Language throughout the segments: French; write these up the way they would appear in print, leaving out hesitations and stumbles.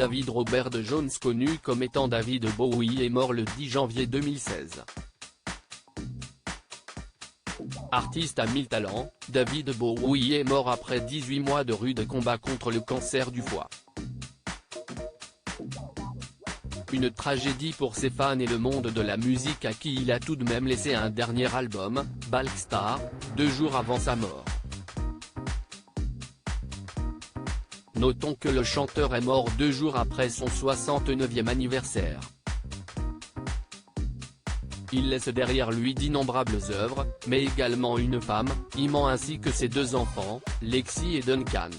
David Robert Jones, connu comme étant David Bowie, est mort le 10 janvier 2016. Artiste à 1000 talents, David Bowie est mort après 18 mois de rude combat contre le cancer du foie. Une tragédie pour ses fans et le monde de la musique, à qui il a tout de même laissé un dernier album, Balkstar, 2 jours avant sa mort. Notons que le chanteur est mort 2 jours après son 69e anniversaire. Il laisse derrière lui d'innombrables œuvres, mais également une femme, Iman, ainsi que ses 2 enfants, Lexi et Duncan.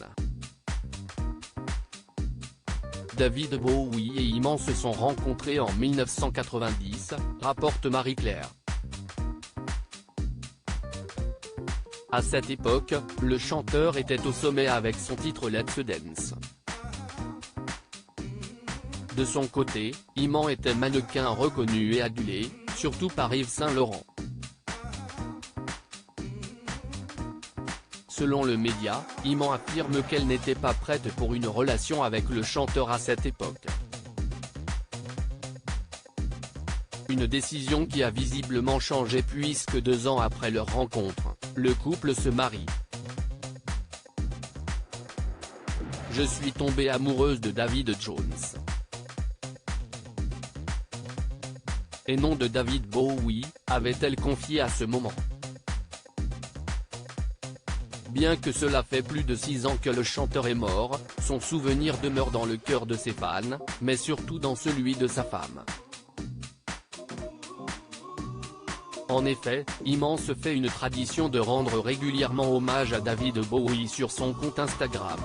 David Bowie et Iman se sont rencontrés en 1990, rapporte Marie-Claire. À cette époque, le chanteur était au sommet avec son titre Let's Dance. De son côté, Iman était mannequin reconnu et adulé, surtout par Yves Saint Laurent. Selon le média, Iman affirme qu'elle n'était pas prête pour une relation avec le chanteur à cette époque. Une décision qui a visiblement changé puisque 2 ans après leur rencontre, le couple se marie. Je suis tombée amoureuse de David Jones. Et non de David Bowie, avait-elle confié à ce moment. Bien que cela fait plus de 6 ans que le chanteur est mort, son souvenir demeure dans le cœur de ses fans, mais surtout dans celui de sa femme. En effet, Iman se fait une tradition de rendre régulièrement hommage à David Bowie sur son compte Instagram.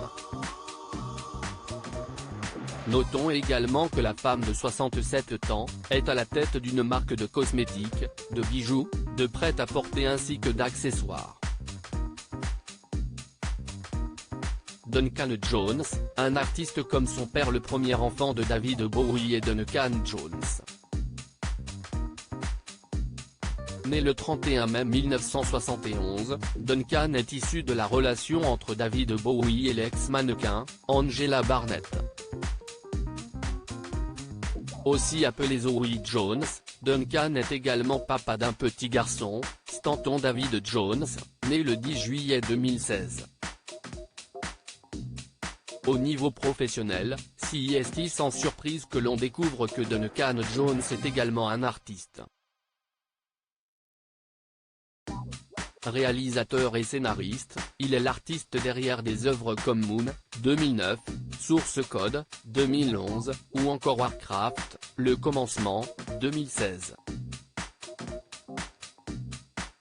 Notons également que la femme de 67 ans, est à la tête d'une marque de cosmétiques, de bijoux, de prêt-à-porter ainsi que d'accessoires. Duncan Jones, un artiste comme son père, le premier enfant de David Bowie et Duncan Jones. Né le 31 mai 1971, Duncan est issu de la relation entre David Bowie et l'ex-mannequin, Angela Barnett. Aussi appelé Zoe Jones, Duncan est également papa d'un petit garçon, Stanton David Jones, né le 10 juillet 2016. Au niveau professionnel, c'est sans surprise que l'on découvre que Duncan Jones est également un artiste. Réalisateur et scénariste, il est l'artiste derrière des œuvres comme Moon, 2009, Source Code, 2011, ou encore Warcraft, Le Commencement, 2016.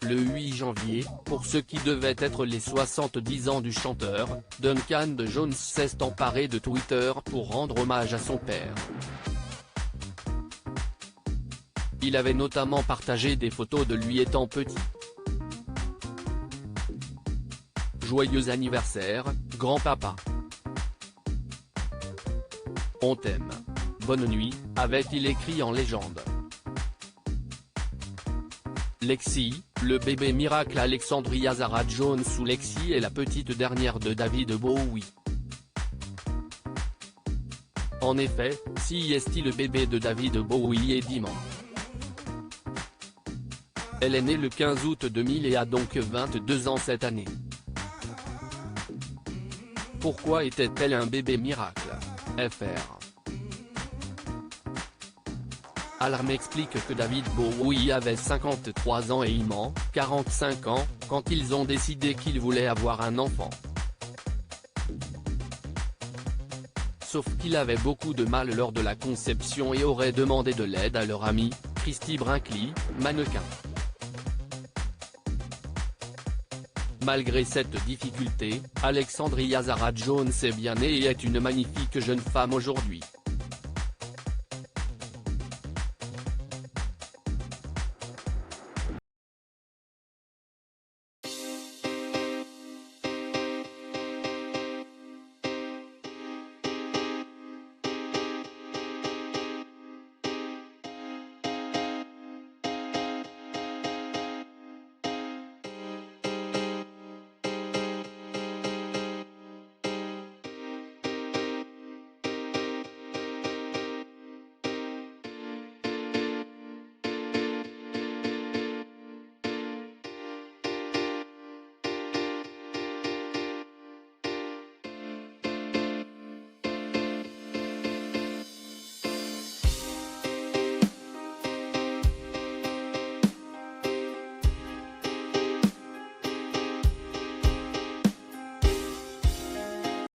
Le 8 janvier, pour ce qui devait être les 70 ans du chanteur, Duncan Jones s'est emparé de Twitter pour rendre hommage à son père. Il avait notamment partagé des photos de lui étant petit. Joyeux anniversaire, grand-papa. On t'aime. Bonne nuit, avait-il écrit en légende. Lexi, le bébé miracle. Alexandria Zara Jones ou Lexi est la petite dernière de David Bowie. En effet, si est le bébé de David Bowie et d'Iman. Elle est née le 15 août 2000 et a donc 22 ans cette année. Pourquoi était-elle un bébé miracle? Fr. Alarm explique que David Bowie avait 53 ans et Iman, 45 ans, quand ils ont décidé qu'ils voulaient avoir un enfant. Sauf qu'il avait beaucoup de mal lors de la conception et aurait demandé de l'aide à leur amie, Christy Brinkley, mannequin. Malgré cette difficulté, Alexandria Zara Jones est bien née et est une magnifique jeune femme aujourd'hui.